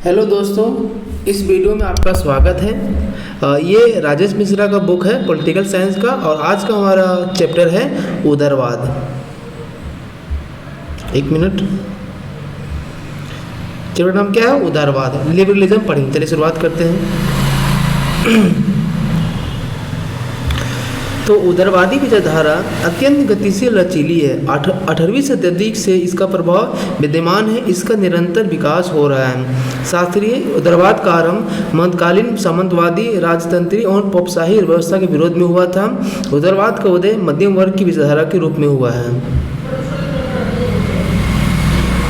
Hello दोस्तों, इस video में आपका स्वागत है। ये राजेश मिश्रा का बुक है पॉलिटिकल साइंस का, और आज का हमारा चैप्टर है उदारवाद। एक मिनट। चैप्टर नाम क्या है? उदारवाद। लिबरलिज्म पढ़ेंगे। चलिए शुरुआत करते हैं। तो उदारवादी विचारधारा अत्यंत गतिशील लचीली है। 18वीं शताब्दी से इसका प्रभाव विद्यमान है। इसका निरंतर विकास हो रहा है। शास्त्रीय उदारवाद का आरंभ मध्यकालीन सामंतवादी राजतंत्री और पौपशाही व्यवस्था के विरोध में हुआ था। उदारवाद का उदय मध्यम वर्ग की विचारधारा के रूप में हुआ है।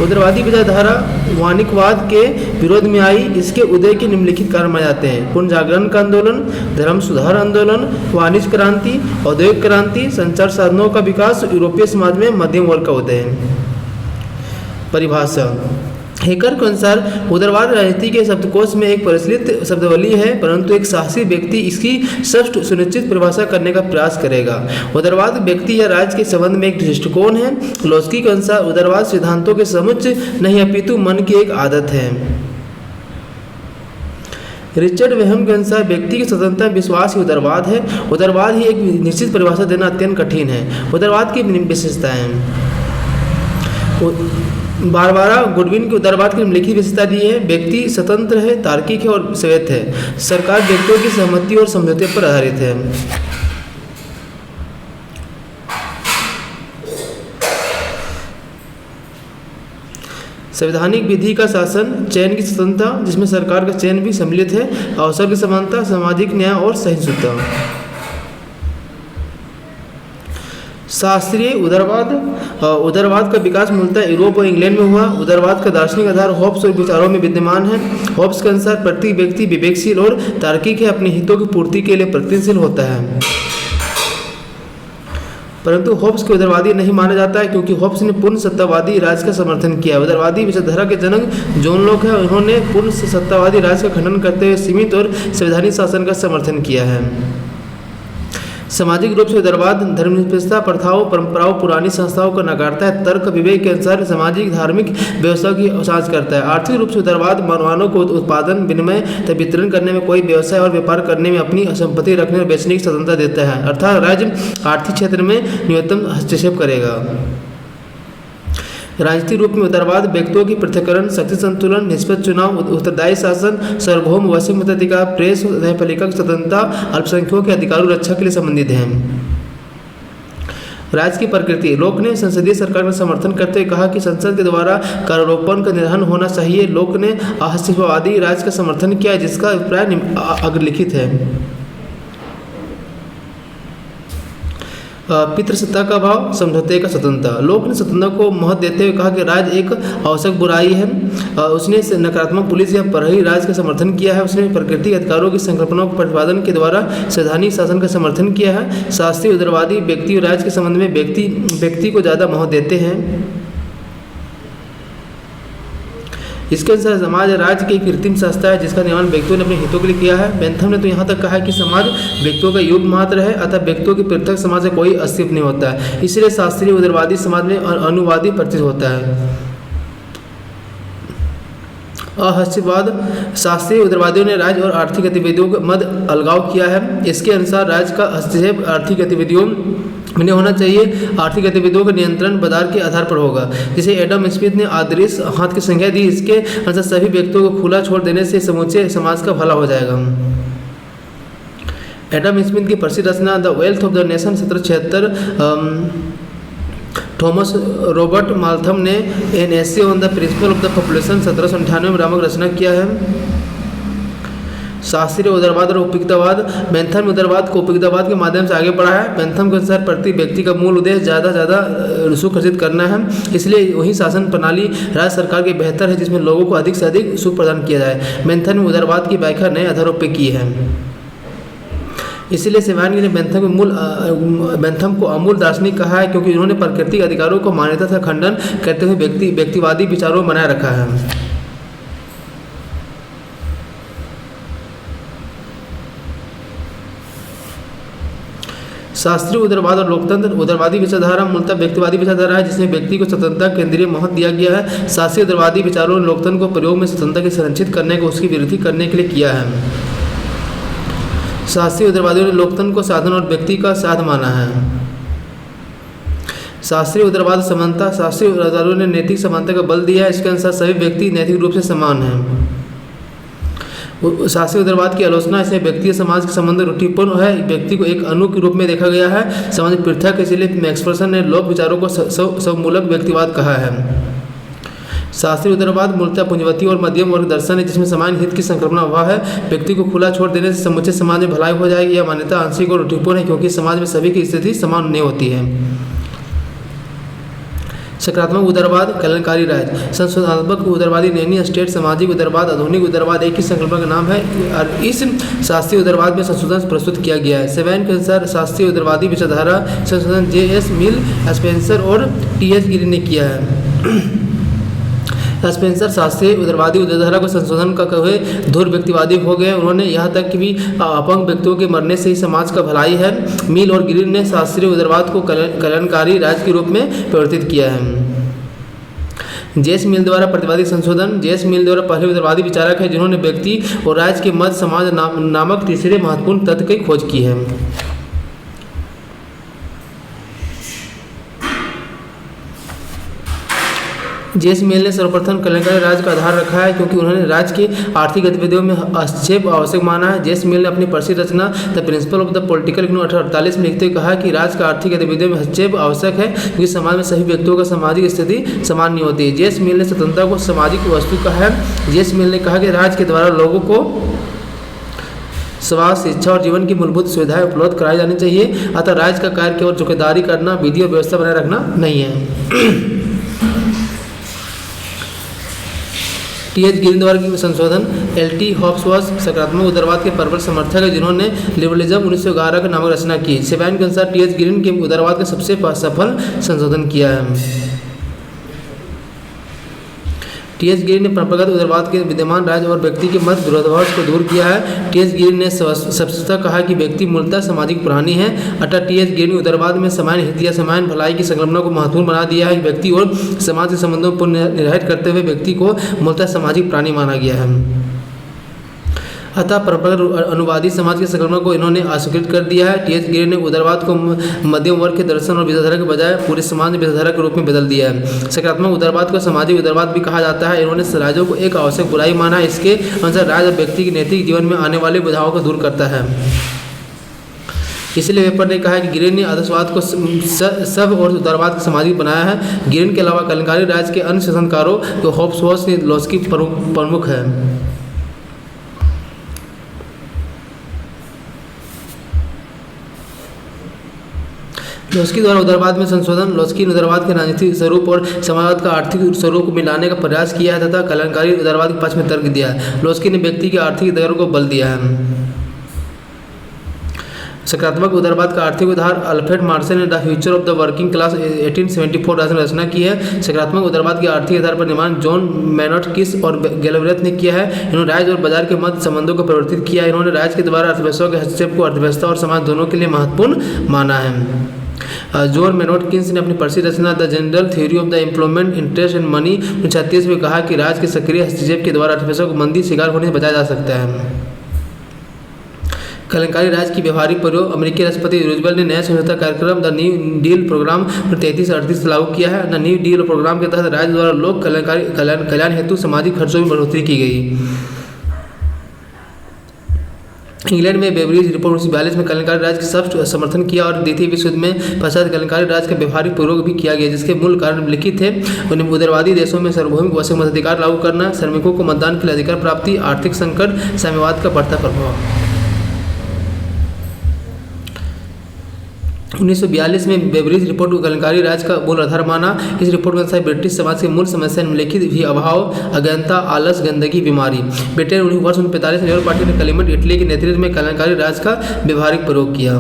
उदारवादी विचारधारा वाणिज्यवाद के विरोध में आई। इसके उदय के निम्नलिखित कारण माने जाते हैं: पुनर्जागरण का आंदोलन, धर्म सुधार आंदोलन, वाणिज्य क्रांति, औद्योगिक क्रांति, संचार साधनों का विकास, यूरोपीय समाज में मध्यम वर्ग का उदय। परिभाषा: हेकर के अनुसार उदारवाद राजनीति के शब्दकोश में एक प्रचलित शब्दावली है, परंतु एक साहसी व्यक्ति इसकी स्पष्ट सुनिश्चित परिभाषा करने का प्रयास करेगा। उदारवाद व्यक्ति या राज्य के संबंध में एक दृष्टिकोण है। लोस्की के अनुसार उदारवाद सिद्धांतों के समुच्चय नहीं अपितु मन की एक आदत है। रिचर्ड वेहम के अनुसार व्यक्ति की स्वतंत्रता विश्वास ही उदारवाद है। उदारवाद ही एक निश्चित परिभाषा देना अत्यंत कठिन है। उदारवाद की विशेषताएं: बारबारा गुडविन की उदारवाद की निम्नलिखित विशेषता दी है: व्यक्ति स्वतंत्र है, तार्किक है और स्वायत्त है। सरकार व्यक्तियों की सहमति और समझौते पर आधारित है। संवैधानिक विधि का शासन, चयन की स्वतंत्रता जिसमें सरकार का चयन भी सम्मिलित है, अवसर की समानता, सामाजिक न्याय और सहिष्णुता। शास्त्रीय उदारवाद का विकास मूलतः यूरोप और इंग्लैंड में हुआ। उदारवाद का दार्शनिक आधार होब्स और विचारों में विद्यमान है। होब्स के अनुसार प्रत्येक व्यक्ति विवेकशील और तार्किक है, अपने हितों की पूर्ति के लिए प्रयत्नशील होता है। परंतु होब्स को उदारवादी नहीं माना जाता है, क्योंकि होब्स ने पूर्ण सत्तावादी राज्य का समर्थन किया। उदारवादी विचारधारा के जनक जॉन लॉक है। उन्होंने पूर्ण सत्तावादी राज्य का खंडन करते हुए सीमित और संवैधानिक शासन का समर्थन किया है। सामाजिक रूप से उदारवाद धर्मनिरपेक्षता, प्रथाओं, परंपराओं, पुरानी संस्थाओं को नकारता है। तर्क विवेक के अनुसार सामाजिक धार्मिक व्यवस्था की जांच करता है। आर्थिक रूप से उदारवाद मानवानों को उत्पादन, विनिमय तथा वितरण करने में, कोई व्यवसाय और व्यापार करने में अपनी संपत्ति रखने और बेचने की स्वतंत्रता देता है, अर्थात राज्य आर्थिक क्षेत्र में न्यूनतम हस्तक्षेप करेगा। राजनीतिक रूप में उदारवाद व्यक्तियों की पृथक्करण, शक्ति संतुलन, निष्पक्ष चुनाव, उत्तरदायी शासन, सार्वभौम वैश्विक मताधिकार, प्रेस, न्यायपालिका की स्वतंत्रता, अल्पसंख्यकों के अधिकारों की रक्षा के लिए संबंधित है। राज्य की प्रकृति: लोक ने संसदीय सरकार का समर्थन करते हुए कहा कि संसद के द्वारा करारोपण का निर्वहन होना चाहिए। लोक ने अहस्तित्ववादी राज्य का समर्थन किया, जिसका अभिप्राय अग्रलिखित है। पितृसत्ता का भाव, समझौते का स्वतंत्रता: लोक ने स्वतंत्रता को महत्व देते हुए कहा कि राज्य एक आवश्यक बुराई है। उसने नकारात्मक पुलिस या प्रहरी राज्य का समर्थन किया है। उसने प्रकृति अधिकारों की संकल्पनाओं के प्रतिपादन के द्वारा संवैधानिक शासन का समर्थन किया है। शास्त्रीय उदारवादी व्यक्ति और राज्य के संबंध में व्यक्ति को ज़्यादा महत्व देते हैं। इसके अनुसार समाज राज्य की कृत्रिम संस्था है, जिसका निर्माण व्यक्तियों ने अपने हितों के लिए किया है। बेंथम ने तो यहाँ तक कहा है कि समाज व्यक्तियों का युग मात्र है, अतः व्यक्तियों के पृथक समाज से कोई अस्तित्व नहीं होता है। इसलिए शास्त्रीय उदारवादी समाज में अनुवादी प्रतीत होता है। अहस्तित्ववाद: शास्त्रीय उदारवादियों ने राज्य और आर्थिक गतिविधियों का मध्य अलगाव किया है। इसके अनुसार राज्य का हस्तक्षेप आर्थिक गतिविधियों में होना चाहिए। आर्थिक गतिविधियों का नियंत्रण बाजार के आधार पर होगा, जिसे एडम स्मिथ ने आदर्श हाथ की संज्ञा दी। इसके अनुसार सभी व्यक्तियों को खुला छोड़ देने से समूचे समाज का भला हो जाएगा। एडम स्मिथ की प्रसिद्ध रचना the wealth of the nation 1776, Thomas Robert Malthus ने an essay on the principle of the population 1798 में नामक रचना किया है। शास्त्रीय उदारवाद और उपयुक्तवाद: बेंथम ने उदारवाद को उपयुक्तवाद के माध्यम से आगे बढ़ाया है। बेंथम के अनुसार प्रत्येक व्यक्ति का मूल उद्देश्य ज़्यादा सुख अर्जित करना है, इसलिए वही शासन प्रणाली राज्य सरकार की बेहतर है जिसमें लोगों को अधिक से अधिक सुख प्रदान किया जाए। बेंथम ने उदारवाद की व्याख्या नए आधारों पर की है। इसलिए सेवानी ने बेंथम को अमूल दार्शनिक कहा है, क्योंकि उन्होंने प्राकृतिक अधिकारों को मान्यता का खंडन करते हुए व्यक्तिवादी विचारों बनाए रखा है। शास्त्रीय उदारवाद और लोकतंत्र। उदारवादी विचारधारा मूलतः व्यक्तिवादी विचारधारा है जिसमें व्यक्ति को स्वतंत्रता केंद्रीय महत्व दिया गया है। शास्त्रीय उदारवादी विचारों ने लोकतंत्र को प्रयोग में स्वतंत्रता की संरक्षित करने को उसकी विरोधी करने के लिए किया है। शास्त्रीय उदारवादियों ने लोकतंत्र को साधन और व्यक्ति का साथ माना है। शास्त्रीय उदारवाद समानता। शास्त्रीय उदारवादियों ने नैतिक समानता का बल दिया है। इसके अनुसार सभी व्यक्ति नैतिक रूप से समान हैं। शास्त्रीय उदारवाद की आलोचना इसमें व्यक्ति समाज के संबंध रूढ़िपूर्ण है। व्यक्ति को एक अणु के रूप में देखा गया है, समाज पृथक, इसलिए मैक्सवेल ने लोक विचारों को समूलक व्यक्तिवाद कहा है। शास्त्रीय उदारवाद मूलतः पूंजीवादी और मध्यम वर्ग दर्शन है जिसमें सामान्य हित की संकल्पना अभाव है। व्यक्ति को खुला छोड़ देने से समूचे समाज में भलाई हो जाएगी। यह मान्यता आंशिक और रूढ़िपूर्ण है क्योंकि समाज में सभी की स्थिति समान नहीं होती है। सकारात्मक उदारवाद, कल्याणकारी राज्य। संशोधनात्मक उदारवादी, नैनी स्टेट, सामाजिक उदारवाद, आधुनिक उदारवाद एक ही संकल्पना का नाम है और इस शास्त्रीय उदारवाद में संशोधन प्रस्तुत किया गया है। सेवेन के अनुसार शास्त्रीय उदारवादी विचारधारा संशोधन J.S. मिल, स्पेंसर और T.H. गिरी ने किया है। स्पेंसर शास्त्रीय उदारवादी विचारधारा को संशोधन का कहे धुर व्यक्तिवादी हो गए। उन्होंने यहाँ तक कि भी अपंग व्यक्तियों के मरने से ही समाज का भलाई है। मिल और ग्रीन ने शास्त्रीय उदारवाद को कल्याणकारी राज्य के रूप में परिवर्तित किया है। जेस मिल द्वारा प्रतिवादी संशोधन। जेस मिल द्वारा पहले उदारवादी विचारक है जिन्होंने व्यक्ति और राज्य के मध्य समाज नामक तीसरे महत्वपूर्ण तत्व की खोज की है। जेस मिल ने सर्वप्रथम कल्याणकारी राज्य का आधार रखा है क्योंकि उन्होंने राज्य की आर्थिक गतिविधियों में हस्तक्षेप आवश्यक माना है। जेस मिल ने अपनी प्रसिद्ध रचना the principle of the political economy 1848 में लिखते हुए कहा कि राज्य का आर्थिक गतिविधियों में हस्तक्षेप आवश्यक है क्योंकि समाज में सभी व्यक्तियों का सामाजिक स्थिति समान नहीं होती है। जेस मिल ने स्वतंत्रता को सामाजिक वस्तु कहा है। जेस मिल ने कहा कि राज्य के द्वारा लोगों को स्वास्थ्य, शिक्षा और जीवन की मूलभूत सुविधाएं उपलब्ध कराई जानी चाहिए, अतः राज्य का कार्य केवल चौकीदारी करना, विधि और व्यवस्था बनाए रखना नहीं है। T.H. गिरी द्वारा की संशोधन। L.T. हॉब्स सकारात्मक उदारवाद के प्रबल समर्थक है जिन्होंने लिबरलिज्म 1911 का नामक रचना की। सेवेन के अनुसार T.H. गिरी के उदारवाद का सबसे सफल संशोधन किया है। T.H. गिरी ने परंपरागत उदारवाद के विद्यमान राज्य और व्यक्ति के मध्य विरोधाभास को दूर किया है। T.H. गिरी ने स्पष्टतः कहा कि व्यक्ति मूलतः सामाजिक प्राणी है, अतः T.H. गिरी ने उदारवाद में समान हित या समान भलाई की संकल्पना को महत्वपूर्ण बना दिया है। व्यक्ति और समाज के संबंधों को निर्धारित करते हुए व्यक्ति को मूलतः सामाजिक प्राणी माना गया है। अतः परंपरागत अनुवादी समाज की संकल्पना को इन्होंने अस्वीकृत कर दिया है। T.H. गिरी ने उदारवाद को मध्यम वर्ग के दर्शन और विचारधारा के बजाय पूरे समाज विचारधारा के रूप में बदल दिया है। सकारात्मक उदारवाद को सामाजिक उदारवाद भी कहा जाता है। इन्होंने राज्यों को एक आवश्यक बुराई माना। इसके अनुसार राज्य व्यक्ति के नैतिक जीवन में आने वाले बाधाओं को दूर करता है। इसलिए वेपर ने कहा कि गिरिन ने आदर्शवाद को सब और उदारवाद को सामाजिक बनाया है। गिरिन के अलावा कल्याणकारी राज्य के अन्य शासनकारों को हॉब्स ने लॉस्की प्रमुख है। लॉस्की द्वारा उदारवाद में संशोधन। लॉस्की ने उदारवाद के राजनीतिक स्वरूप और समाजवाद का आर्थिक स्वरूप को मिलाने का प्रयास किया है तथा कल्याणकारी उदारवाद के पक्ष में तर्क दिया है। लॉस्की ने व्यक्ति के आर्थिक अधिकारों को बल दिया है। सकारात्मक उदारवाद का आर्थिक उदाहरण अल्फ्रेड मार्शल ने the future of the working class 1874 में रचना की है। सकारात्मक उदारवाद के आर्थिक आधार पर निर्माण जॉन मैनॉट किस और गैलब्रेथ ने किया है। इन्होंने राज्य और बाजार के मध्य संबंधों को परिवर्तित किया है। इन्होंने राज्य के द्वारा अर्थव्यवस्था के हस्तक्षेप को अर्थव्यवस्था और समाज दोनों के लिए महत्वपूर्ण माना है। जॉन मैनॉट किन्स ने अपनी प्रसिद्ध रचना the general theory of the employment, interest and money 1936 में कहा कि राज्य के सक्रिय हस्तक्षेप के द्वारा अर्थव्यवस्था को मंदी शिकार होने से बचाया जा सकता है। कल्याणकारी राज्य की व्यवहारिक प्रयोग। अमेरिकी राष्ट्रपति रूजवेल्ट ने नया समझौता कार्यक्रम द न्यू डील प्रोग्राम 33-38 लागू किया है। द न्यू डील प्रोग्राम के तहत राज्य द्वारा लोक कल्याण हेतु सामाजिक खर्चों में बढ़ोतरी की गई। इंग्लैंड में बेवरीज रिपोर्ट 1942 में कल्याणकारी राज्य के सब समर्थन किया और द्वितीय विश्व युद्ध में पश्चात कल्याणकारी राज्य का व्यवहारिक प्रयोग भी किया गया, जिसके मूल कारण लिखित थे। उन्हें उदारवादी देशों में सार्वभौमिक वैश्विक मताधिकार लागू करना, श्रमिकों को मतदान के लिए अधिकार प्राप्ति, आर्थिक संकट, साम्यवाद का बढ़ता प्रभाव। 1942 में बेवरीज रिपोर्ट को कल्याणकारी राज्य का मूल आधार माना। इस रिपोर्ट के अनुसार ब्रिटिश समाज की मूल समस्या निम्नलिखित भी अभाव, अज्ञानता, आलस, गंदगी, बीमारी। ब्रिटेन 1945 में लेबर पार्टी ने क्लेमेंट इटली के नेतृत्व में कल्याणकारी राज्य का व्यवहारिक प्रयोग किया।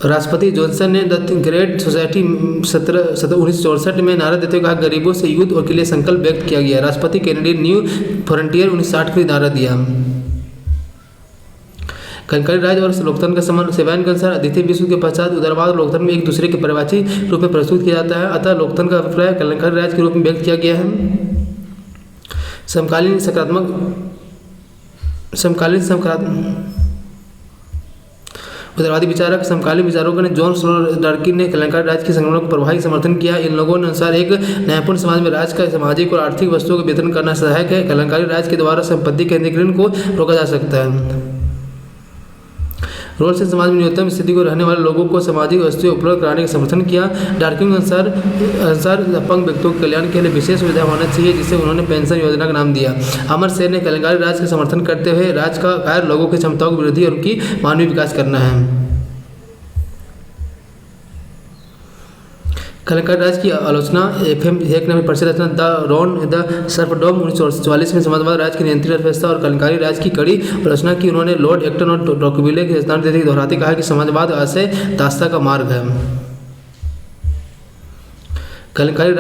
राष्ट्रपति जॉनसन ने द ग्रेट सोसाइटी 1964 में नारा देते हुए कहा, गरीबों से युद्ध और के लिए संकल्प व्यक्त किया गया। राष्ट्रपति केनेडी न्यू फ्रंटियर 1960 को नारा दिया। कलंकारी राज और लोकतंत्र का संबंध सेवायन के अनुसार द्वितीय विश्व के पश्चात उदारवाद और लोकतंत्र में एक दूसरे के पर्यायवाची रूप में प्रस्तुत किया जाता है। अतः लोकतंत्र का अभिप्राय कलंकारी राज के रूप में व्यक्त किया गया है। समकालीन उदारवादी विचारक समकालीन विचारकों ने जॉन डार्किन ने कलंकारी राज के संक्रमण को प्रभावी समर्थन किया। इन लोगों ने अनुसार एक न्यायपूर्ण समाज में राज का सामाजिक और आर्थिक वस्तुओं का वितरण करना सहायक है। कलंकारी राज के द्वारा संपत्ति केंद्रीकरण को रोका जा सकता है। रोल से समाज में न्यूनतम स्थिति को रहने वाले लोगों को सामाजिक वस्तुएं उपलब्ध कराने का समर्थन किया। डार्किन के अनुसार अपंग व्यक्तियों के कल्याण के लिए विशेष सुविधा होना चाहिए, जिसे उन्होंने पेंशन योजना का नाम दिया। अमर सेन ने कलंकारी राज का समर्थन करते हुए राज का कार्य लोगों की क्षमताओं की वृद्धि और उनकी मानवीय विकास करना है। कलंकारी राज की आलोचना एफएम हेक ने प्रसिद्ध रचना द सर्फडम 1944 में समाजवाद राज की नियंत्रित अर्थव्यवस्था और कलंकारी राज की कड़ी आलोचना की। उन्होंने लॉर्ड एक्टन और टॉकविले की रचना देते दोहराते कहा कि समाजवाद आशय दास्ता का मार्ग है। कलंकारी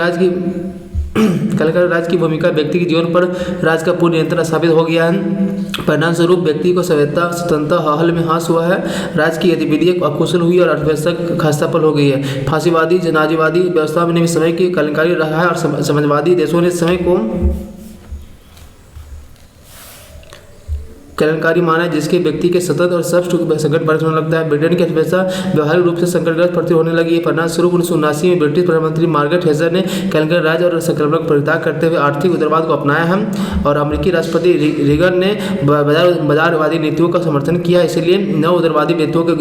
राज की भूमिका व्यक्ति के जीवन पर राज का पूर्ण नियंत्रण साबित हो गया है। परिणाम स्वरूप व्यक्ति को स्वायत्तता स्वतंत्रता हल में हास हुआ है। राज की गतिविधि अकुशल हुई और अर्थव्यवस्था खस्तापल हो गई है। फांसीवादी जनाजीवादी व्यवस्था में भी समय की कलंकारी रहा है और समाजवादी देशों ने समय को कलंकारी माना है, जिसके व्यक्ति के सतत और सब संकट प्रकट होने लगता है। ब्रिटेन की अर्थव्यवस्था व्यवहारिक रूप से संकटग्रस्त प्रतीत होने लगी है। परिणाम स्वरूप 1979 में ब्रिटिश प्रधानमंत्री मार्गरेट थैचर ने कलंकारी राज और संक्रमण को परित्याग करते हुए आर्थिक उदारवाद को अपनाया है और अमेरिकी राष्ट्रपति रीगन ने बाजारवादी नीतियों का समर्थन किया। इसलिए नव उदारवादी व्यक्तियों को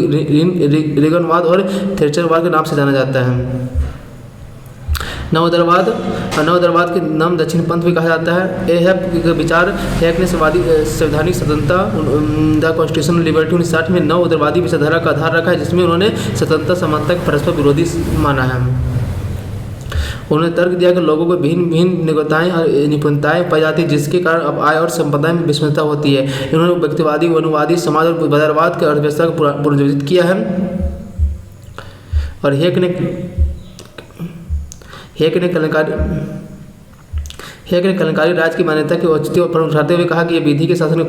रीगनवाद और थैचरवाद के नाम से जाना जाता है। नवोदारवाद के नाम दक्षिण पंथ भी कहा जाता है। एहब का विचार हैक ने संवैधानिक स्वतंत्रता द कॉन्स्टिट्यूशनल लिबर्टी 1960 में नव उदारवादी विचारधारा का आधार रखा है, जिसमें उन्होंने स्वतंत्रता समानता के परस्पर विरोधी माना है। उन्होंने तर्क दिया कि लोगों को भिन्न निगुणताएं और निपुणताएं पाई जाती है, जिसके कारण अब आय और संपदा में विषमता होती है। इन्होंने व्यक्तिवादी वनुवादी समाज और बाजारवाद के अर्थव्यवस्था को पुनर्जीवित किया है। और हैक ने कलंकारी राज की मान्यता की औचित्य पर उठाते हुए कहा कि यह विधि के शासन में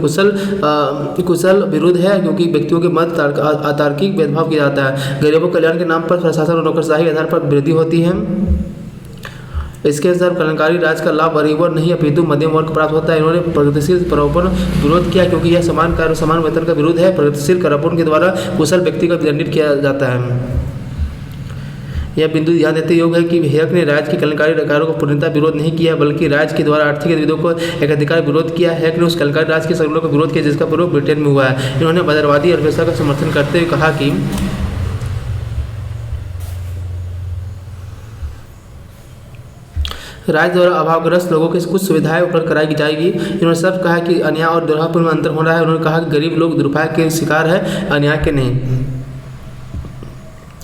कुशल विरुद्ध है, क्योंकि व्यक्तियों के मध्य अतार्किक भेदभाव किया जाता है। गरीबों कल्याण के नाम पर प्रशासन और नौकरशाही के आधार पर वृद्धि होती है। इसके अनुसार कलंकारी राज का लाभ गरीबों नहीं अपितु मध्यम वर्ग को प्राप्त होता है। इन्होंने प्रगतिशील करारोपण विरोध किया, क्योंकि यह समान कार्य समान वेतन का विरुद्ध है। प्रगतिशील करारोपण के द्वारा कुशल व्यक्ति का दंडित किया जाता है। यह बिंदु ध्यान देते योग्य है कि हैक ने राज्य के कलंकारी अधिकारों को पूर्णतः विरोध नहीं किया, बल्कि राज्य के द्वारा आर्थिक गतिविधियों को एक अधिकार विरोध किया। हैक ने उस कलंकारी राज्य के संकल्पों का विरोध किया जिसका प्रयोग ब्रिटेन में हुआ है। इन्होंने बाजारवादी अर्थव्यवस्था का समर्थन करते हुए कहा कि राज्य द्वारा अभावग्रस्त लोगों को कुछ सुविधाएं उपलब्ध कराई जाएगी। इन्होंने सब कहा कि अन्याय और दुर्भावपूर्ण में अंतर हो रहा है। उन्होंने कहा कि गरीब लोग दुरुपयोग के शिकार है, अन्याय के नहीं।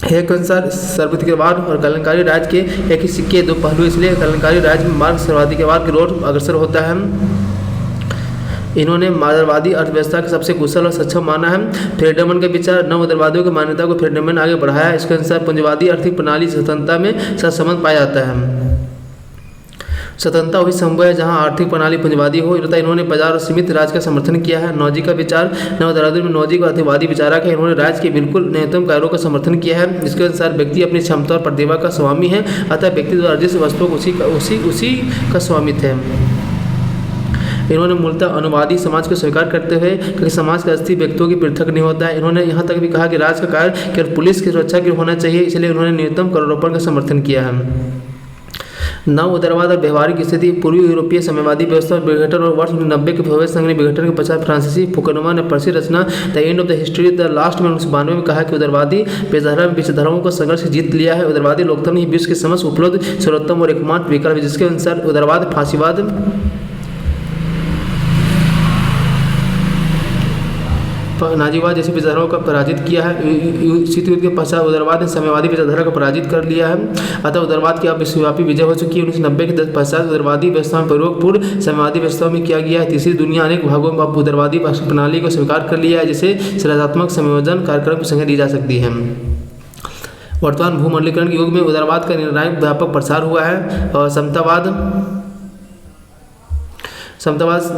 हैक के अनुसार सर्वधिकवाद और कलंकारी राज के एक ही सिक्के दो पहलू, इसलिए कलंकारी राज में मार्ग सर्वाधिकवाद की ओर अग्रसर होता है। इन्होंने बाजारवादी अर्थव्यवस्था के सबसे कुशल और सक्षम माना है। फ्रीडमैन के विचार नव उदारवादियों की मान्यता को फ्रीडमैन आगे बढ़ाया। इसके अनुसार पूंजीवादी आर्थिक प्रणाली स्वतंत्रता में सहसंबंध पाया जाता है। स्वतंत्रता वही संभव है जहां आर्थिक प्रणाली पूंजीवादी हो। इन्होंने बाजार और सीमित राज का समर्थन किया है। नौजी का विचार नवोदारवाद में नौजी का अतिवादी विचारक है। इन्होंने राज्य के बिल्कुल न्यूनतम कार्यों का समर्थन किया है। इसके अनुसार व्यक्ति अपनी क्षमता और प्रतिभा का स्वामी है, अतः व्यक्ति द्वारा जिस वस्तु को उसी का स्वामित्व है। इन्होंने मूलतः अनुवादी समाज को स्वीकार करते हुए कि समाज का अस्तित्व व्यक्तियों की पृथक नहीं होता है। इन्होंने यहाँ तक भी कहा कि राज का कार्य केवल पुलिस की सुरक्षा के लिए होना चाहिए, इसलिए उन्होंने न्यूनतम करारोपण का समर्थन किया है। नव उदारवाद और व्यवहारिक स्थिति पूर्वी यूरोपीय साम्यवादी व्यवस्था में विघटन और वर्ष 1990 के भव्य संघ ने विघटन के पश्चात फ्रांसीसी फुकुयमा ने प्रसिद्ध रचना the end of the history the last man 1992 में कहा कि उदारवादी विचारधाराओं को संघर्ष से जीत लिया है। उदारवादी लोकतंत्र ही विश्व के समस्त उपलब्ध सर्वोत्तम और एकमात्र विकल्प है, जिसके अनुसार उदारवाद फांसीवाद नाजीवाद जैसी विचारधाराओं का पराजित किया है। शीत युद्ध के पश्चात उदारवाद ने साम्यवादी विचारधारा को पराजित कर लिया है। अतः उदारवाद की अब विश्वव्यापी विजय हो चुकी है। 1990 के पश्चात उदारवादी व्यवस्था में पूर्व साम्यवादी व्यवस्था में किया गया है। तीसरी दुनिया अनेक भागों में उदारवादी प्रणाली को स्वीकार कर लिया है, जिसे सृजनात्मक संयोजन कार्यक्रम की संज्ञा दी जा सकती है। वर्तमान भूमंडलीकरण के युग में उदारवाद का निर्णायक व्यापक प्रसार हुआ है। और समतावाद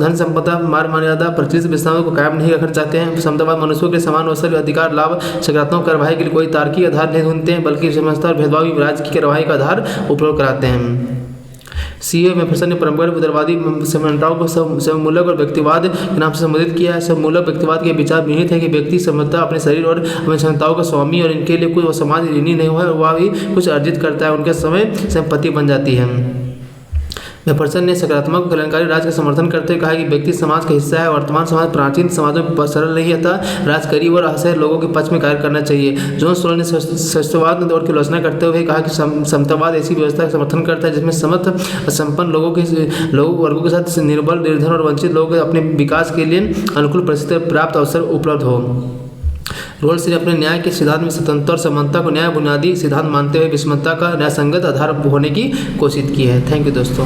धन संपदा मान मर्यादा प्रचलित व्यवस्थाओं को कायम नहीं रखना चाहते हैं। समतावाद मनुष्यों के समान अवसर अधिकार लाभ सकारात्मक कार्यवाही के लिए कोई तार्किक आधार नहीं ढूंढते हैं, बल्कि समझदार और भेदभावी राज्य की कार्यवाही का आधार उपयोग कराते हैं। सीए मैफरसन ने परंपरागत उदारवादी समानताओं को सममूलक और व्यक्तिवाद के नाम से संबोधित किया है। सममूलक व्यक्तिवाद के विचार विहित है कि व्यक्ति समता अपने शरीर और अपनी क्षमताओं का स्वामी और इनके लिए कोई समाज ऋणी नहीं हुआ है, वह भी कुछ अर्जित करता है, उनके समय संपत्ति बन जाती है। मैफरसन ने सकारात्मक कल्याणकारी राज का समर्थन करते हुए कहा कि व्यक्ति समाज का हिस्सा है। वर्तमान समाज प्राचीन समाजों में सरल नहीं था। राज गरीब और असहाय लोगों के पक्ष में कार्य करना चाहिए। जॉन स्टोल ने सत्यवाद दौर की आलोचना करते हुए कहा कि समतावाद ऐसी व्यवस्था का समर्थन करता है जिसमें समर्थ संपन्न वर्गों के साथ निर्बल, निर्धन और वंचित लोगों के अपने विकास के लिए अनुकूल परिस्थिति प्राप्त अवसर उपलब्ध हो। रोल्स ने अपने न्याय के सिद्धांत में स्वतंत्रता और समानता को न्याय बुनियादी सिद्धांत मानते हुए विषमता का न्यायसंगत आधार होने की कोशिश की है। थैंक यू दोस्तों।